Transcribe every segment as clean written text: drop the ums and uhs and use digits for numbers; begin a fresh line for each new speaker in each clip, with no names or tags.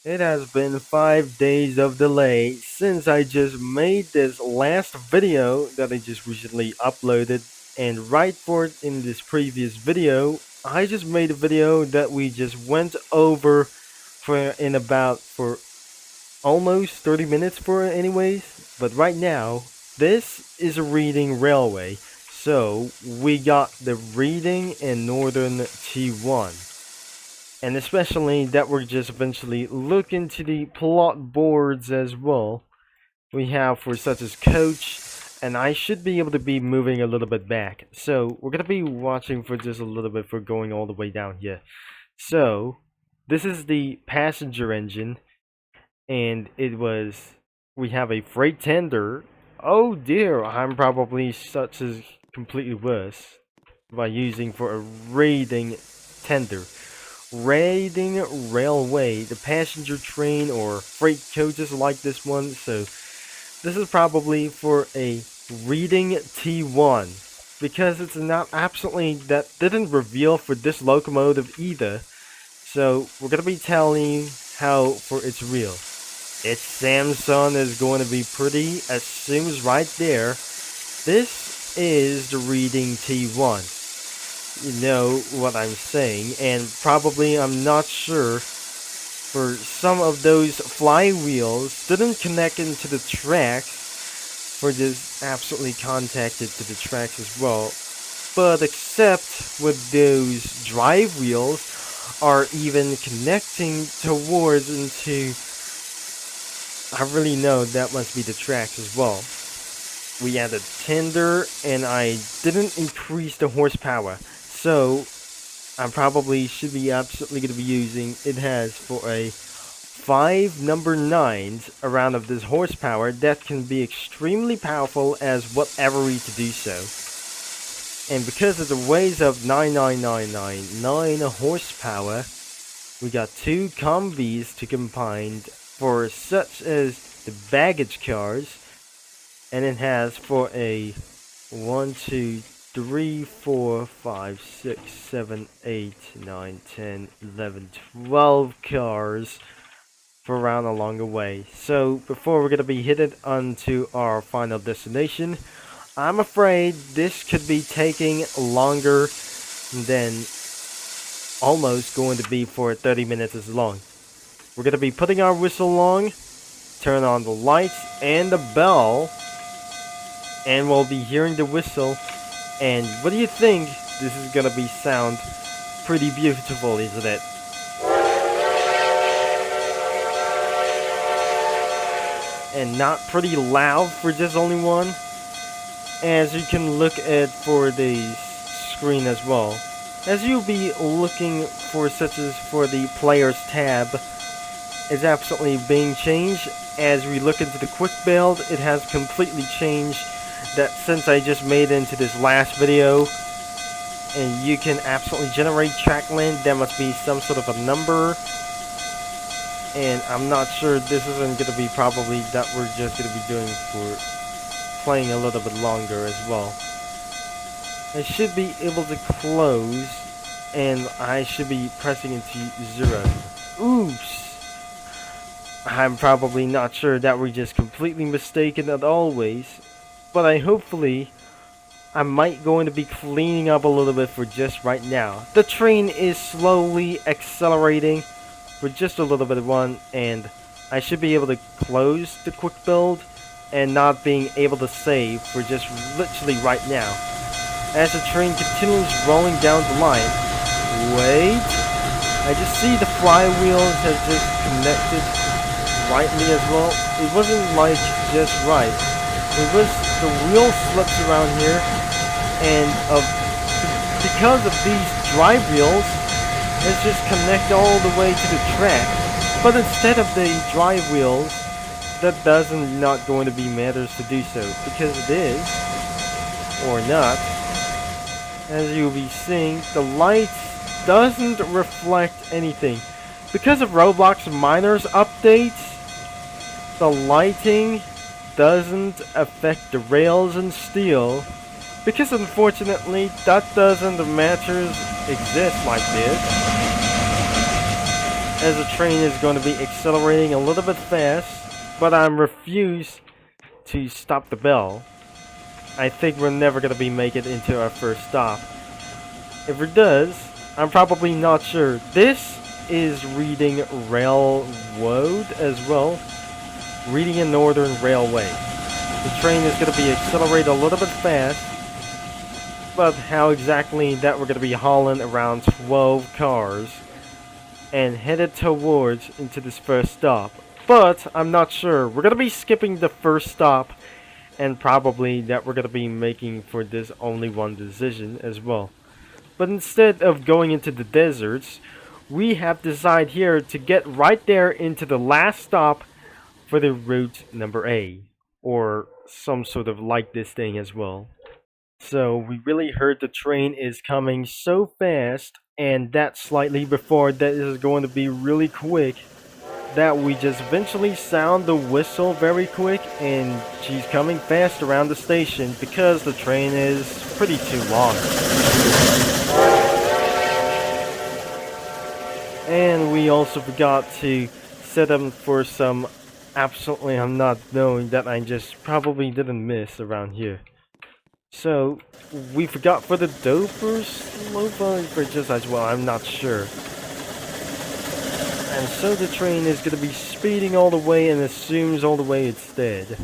It has been 5 days of delay since I just made this last video that I just recently uploaded, and right for it in this previous video, I just made a video that we just went over for almost 30 minutes for it anyways. But right now, this is a reading railway. So we got the reading in Northern T1, and especially that we're just eventually look into the plot boards as well. We have for such as coach, and I should be able to be moving a little bit back. So we're gonna be watching for just a little bit for going all the way down here. So this is the passenger engine, and we have a freight tender. Oh dear, I'm probably such as completely worse by using for a raiding tender. Raiding railway, the passenger train or freight coaches like this one. So this is probably for a reading T1 because it's not absolutely that didn't reveal for this locomotive either. So we're gonna be telling you how for it's real. Its Samsung is going to be pretty assumes right there. This is the reading T1. You know what I'm saying, and probably I'm not sure for some of those flywheels didn't connect into the tracks for this absolutely contacted to the tracks as well, but except with those drive wheels are even connecting towards into, I really know that must be the tracks as well. We added tender and I didn't increase the horsepower. So I probably should be absolutely going to be using, it has for a 5 number 9s around of this horsepower that can be extremely powerful as whatever we to do so. And because of the ways of 99999 horsepower, we got 2 combis to combine for such as the baggage cars, and it has for a 1, 2, 3, 4, 5, 6, 7, 8, 9, 10, 11, 12 cars for around along the way. So before we're going to be headed onto our final destination, I'm afraid this could be taking longer than almost going to be for 30 minutes as long. We're going to be putting our whistle on, turn on the lights and the bell, and we'll be hearing the whistle. And what do you think? This is gonna be sound pretty beautiful, isn't it? And not pretty loud for just only one, as you can look at for the screen as well. As you'll be looking for such as for the players tab is absolutely being changed. As we look into the quick build, it has completely changed that since I just made into this last video. And you can absolutely generate track length. There must be some sort of a number, and I'm not sure this isn't going to be probably that we're just going to be doing for playing a little bit longer as well. I should be able to close, and I should be pressing into 0. Oops, I'm probably not sure that we're just completely mistaken as always, but I might going to be cleaning up a little bit for just right now. The train is slowly accelerating for just a little bit of one, and I should be able to close the quick build and not being able to save for just literally right now. As the train continues rolling down the line. Wait, I just see the flywheels have just connected rightly as well. It wasn't like just right. It was the wheel slips around here, and because of these drive wheels, it's just connect all the way to the track. But instead of the drive wheels, that doesn't not going to be matters to do so, because it is or not. As you'll be seeing, the lights doesn't reflect anything because of Roblox Miners updates. The lighting doesn't affect the rails and steel, because unfortunately that doesn't matters exist like this. as the train is going to be accelerating a little bit fast, but I'm refused to stop the bell. I think we're never going to be make it into our first stop. If it does, I'm probably not sure. This is reading railroad as well. Reading a northern railway. The train is going to be accelerated a little bit fast, but how exactly that we're going to be hauling around 12 cars and headed towards into this first stop. But I'm not sure. We're going to be skipping the first stop, and probably that we're going to be making for this only one decision as well. But instead of going into the deserts, we have decided here to get right there into the last stop for the route number A, or some sort of like this thing as well. So we really heard the train is coming so fast, and that slightly before that is going to be really quick, that we just eventually sound the whistle very quick, and she's coming fast around the station because the train is pretty too long. And we also forgot to set them for some absolutely I'm not knowing that I just probably didn't miss around here. So we forgot for the dopers, Slova, for just as well, I'm not sure. And so the train is going to be speeding all the way and assumes all the way it's dead.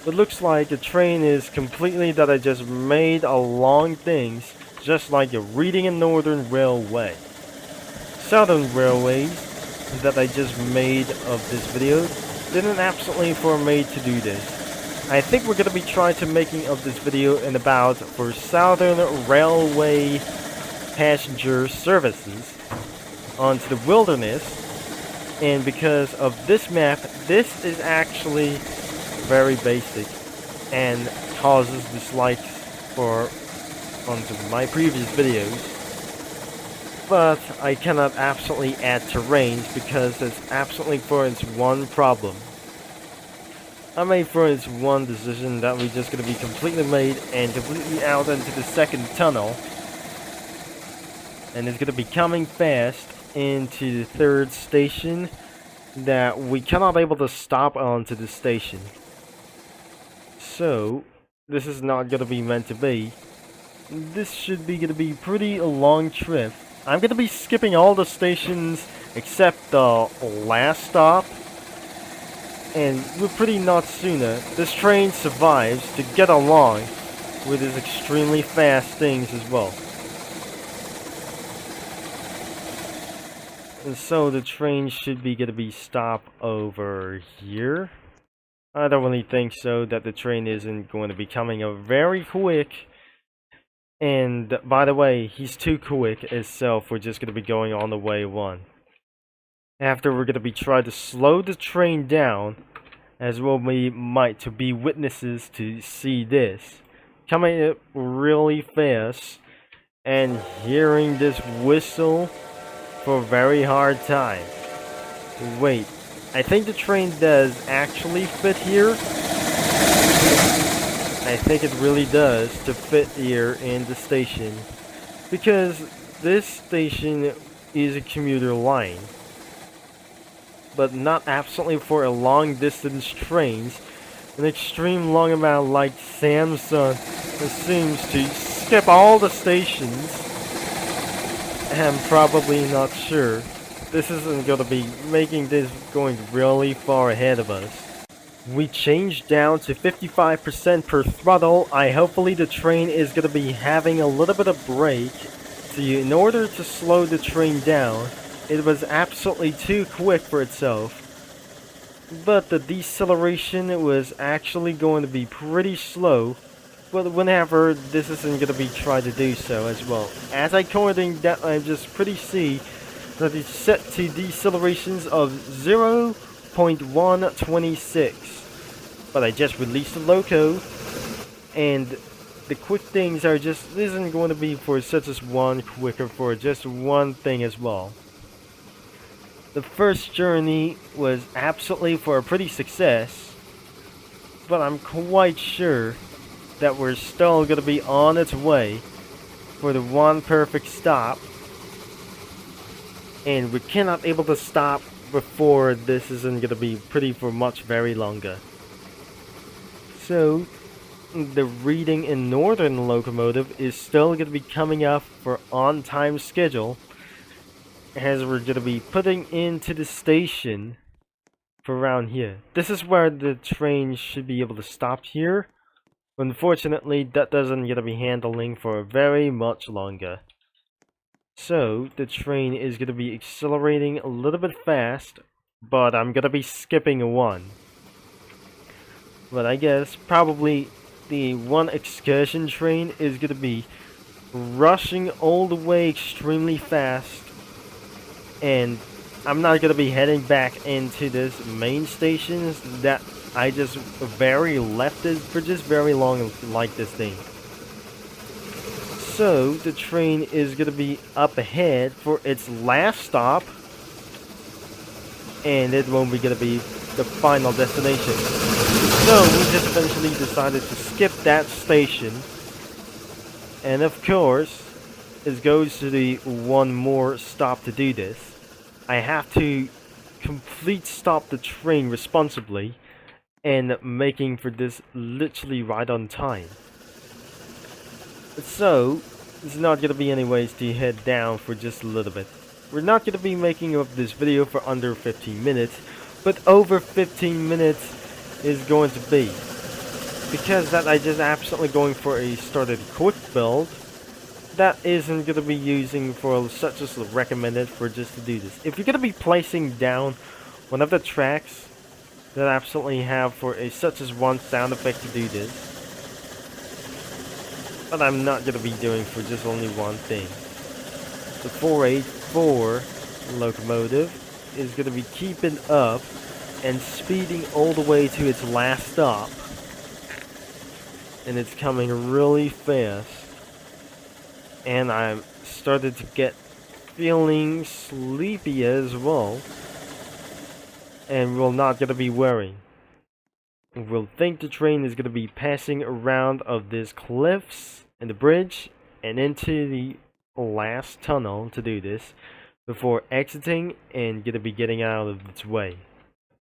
It looks like the train is completely that I just made along things, just like a reading a northern railway. Southern railways that I just made of this video didn't absolutely for made to do this. I think we're going to be trying to making of this video in about for Southern Railway passenger services onto the wilderness. And because of this map, this is actually very basic and causes dislikes for onto my previous videos. But I cannot absolutely add terrains because it's absolutely for its one problem. I made for its one decision that we're just going to be completely made and completely out into the second tunnel. And it's going to be coming fast into the third station that we cannot able to stop onto the station. So this is not going to be meant to be. This should be going to be pretty a long trip. I'm going to be skipping all the stations except the last stop. And we're pretty not sooner. This train survives to get along with its extremely fast things as well. And so the train should be going to be stopped over here. I don't really think so that the train isn't going to be coming up very quick. And by the way, he's too quick itself. We're just going to be going on the way one. After we're going to be trying to slow the train down, as well we might to be witnesses to see this. Coming up really fast and hearing this whistle for a very hard time. Wait, I think the train does actually fit here. I think it really does to fit here in the station, because this station is a commuter line, but not absolutely for a long distance trains. An extreme long amount like Samsung assumes to skip all the stations. I'm probably not sure. This isn't going to be making this going really far ahead of us. We changed down to 55% per throttle. Hopefully the train is going to be having a little bit of brake. So in order to slow the train down, it was absolutely too quick for itself. But the deceleration was actually going to be pretty slow. But whenever this isn't going to be tried to do so as well. As I coding that, I just pretty see that it's set to decelerations of 0.126. But I just released the loco, and the quick things are just isn't going to be for such as one quicker for just one thing as well. The first journey was absolutely for a pretty success, but I'm quite sure that we're still going to be on its way for the one perfect stop. and we cannot able to stop before this isn't gonna be pretty for much very longer. So the reading in northern locomotive is still gonna be coming up for on-time schedule, as we're gonna be putting into the station for around here. This is where the train should be able to stop here. Unfortunately, that doesn't gonna be handling for very much longer. So the train is gonna be accelerating a little bit fast, but I'm gonna be skipping one. But I guess probably the one excursion train is gonna be rushing all the way extremely fast, and I'm not gonna be heading back into this main stations that I just very left it for just very long like this thing. So the train is gonna be up ahead for its last stop, and it won't be gonna be the final destination. So we just eventually decided to skip that station, and of course it goes to the one more stop to do this. I have to complete stop the train responsibly and making for this literally right on time. So it's not gonna be any ways to head down for just a little bit. We're not gonna be making up this video for under 15 minutes, but over 15 minutes is going to be, because that I just absolutely going for a started quick build that isn't gonna be using for such as recommended for just to do this. If you're gonna be placing down one of the tracks that I absolutely have for a such as one sound effect to do this, but I'm not gonna be doing for just only one thing. The 484 locomotive is gonna be keeping up and speeding all the way to its last stop, and it's coming really fast, and I'm started to get feeling sleepy as well, and we're not gonna be worrying. We'll think the train is gonna be passing around of these cliffs and the bridge and into the last tunnel to do this before exiting and gonna be getting out of its way.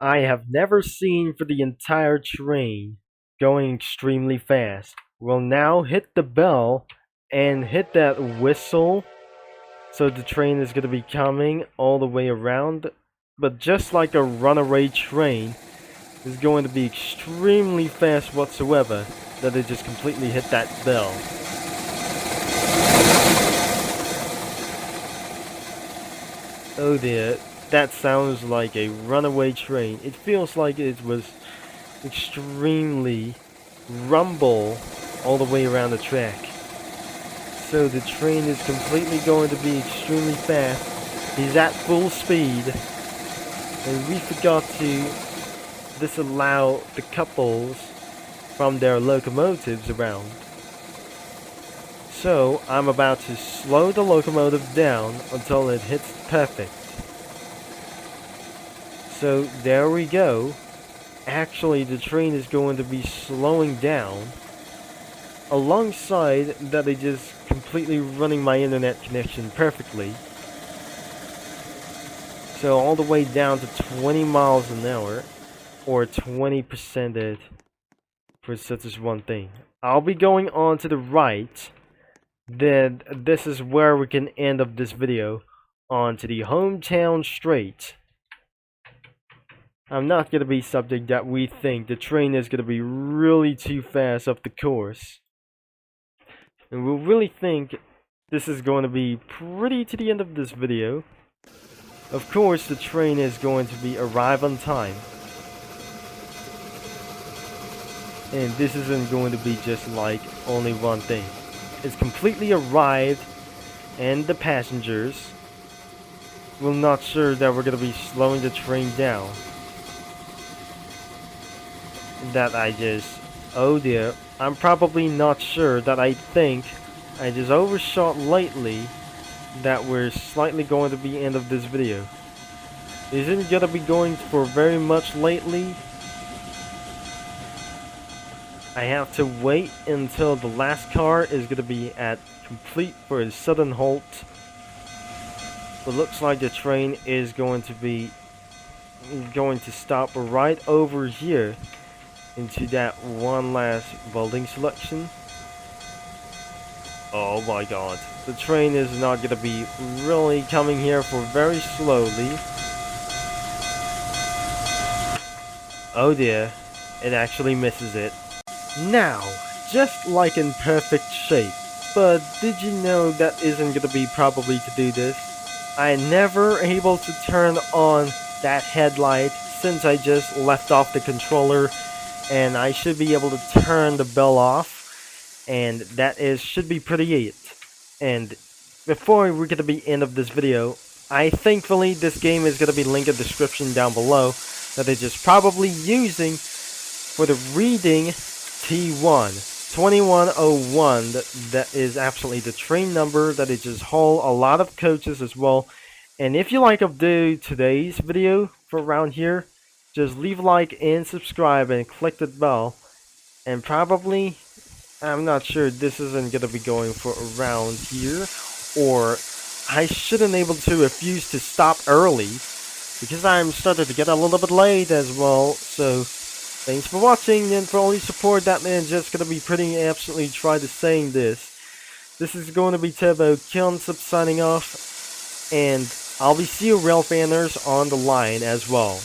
I have never seen for the entire train going extremely fast. We'll now hit the bell and hit that whistle, so the train is gonna be coming all the way around, but just like a runaway train is going to be extremely fast whatsoever that it just completely hit that bell. Oh dear, that sounds like a runaway train. It feels like it was extremely rumble all the way around the track. So the train is completely going to be extremely fast. He's at full speed, and we forgot to disallow the couples from their locomotives around. So I'm about to slow the locomotive down until it hits perfect. So there we go. Actually, the train is going to be slowing down alongside that it just completely running my internet connection perfectly. So all the way down to 20 miles an hour, or 20% it for such as one thing. I'll be going on to the right. Then this is where we can end up this video onto the hometown straight. I'm not gonna be subject that we think the train is gonna be really too fast up the course, and we'll really think this is going to be pretty to the end of this video. Of course, the train is going to be arrive on time, and this isn't going to be just like only one thing. It's completely arrived, and the passengers will not sure that we're gonna be slowing the train down. That I just, oh dear, I'm probably not sure that I think I just overshot lately that we're slightly going to be end of this video. Isn't gonna be going for very much lately. I have to wait until the last car is gonna be at complete for a sudden halt. It looks like the train is going to stop right over here into that one last building selection. Oh my god. The train is not gonna be really coming here for very slowly. Oh dear. It actually misses it. Now, just like in perfect shape. But did you know that isn't gonna be probably to do this? I never able to turn on that headlight since I just left off the controller, and I should be able to turn the bell off, and that is should be pretty it. And before we're gonna be end of this video, I thankfully this game is gonna be linked in the description down below that they're just probably using for the reading T1 2101. That is absolutely the train number that it just hold a lot of coaches as well. And if you like today's video for around here, just leave a like and subscribe and click the bell. And probably, I'm not sure, this isn't gonna be going for around here, or I shouldn't able to refuse to stop early because I'm starting to get a little bit late as well. So thanks for watching and for all your support. That man just gonna be pretty absolutely try to saying this. This is going to be Turbo Kilnsub signing off, and I'll be see you rail fanners on the line as well.